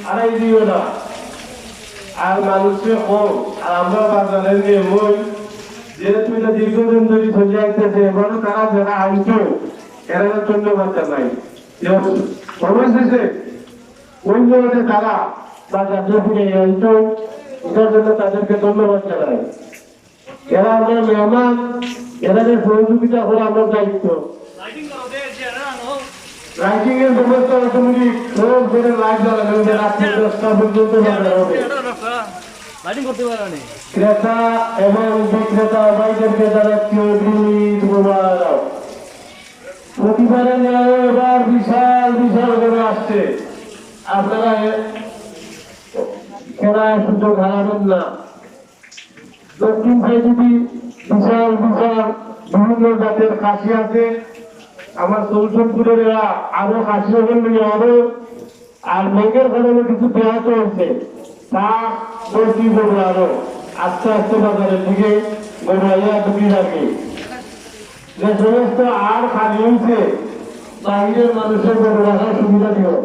আড়াই দিও না আর মানুষের কম আর আমরা বাজারের নিয়মই যেহেতু এটা দীর্ঘদিন ধরে চলে আসতেছে এবারও তারা যারা আনছো এরা ধন্যবাদ জানাই অবশেষে ওই জায়গাতে তারা বা যাদের ফিরে আনছো এটার জন্য তাদেরকে ধন্যবাদ জানাই। এরা আমরা মেহমান, এদের সহযোগিতা করা আমার দায়িত্ব। লাইটিং এর ব্যবস্থা অটোমেটিক সব করে লাইট জ্বালানো হবে রাত্রি 10টা পর্যন্ত হবে। ক্রেতা এবং বিক্রেতা বাইরের যারা প্রতিবারে এবার বিশাল বিশাল করে আসছে, আপনারা খেলার সুযোগ হারাবেন না। দক্ষিণ সাইডে বিশাল বিশাল বিভিন্ন জাতের খাসি আছে, আমার সৌসনপুরের আরো খাসি নিয়ে আরো আর মেঘের কারণে কিছু ব্যাহত হয়েছে তা বলছি বলবো আরো আস্তে আস্তে বাজারের দিকে গড়াইয়া ঢুকি রাখে যে সমস্ত আর খালি হয়েছে বাইরের মানুষের বড় রাখার সুবিধা দিও।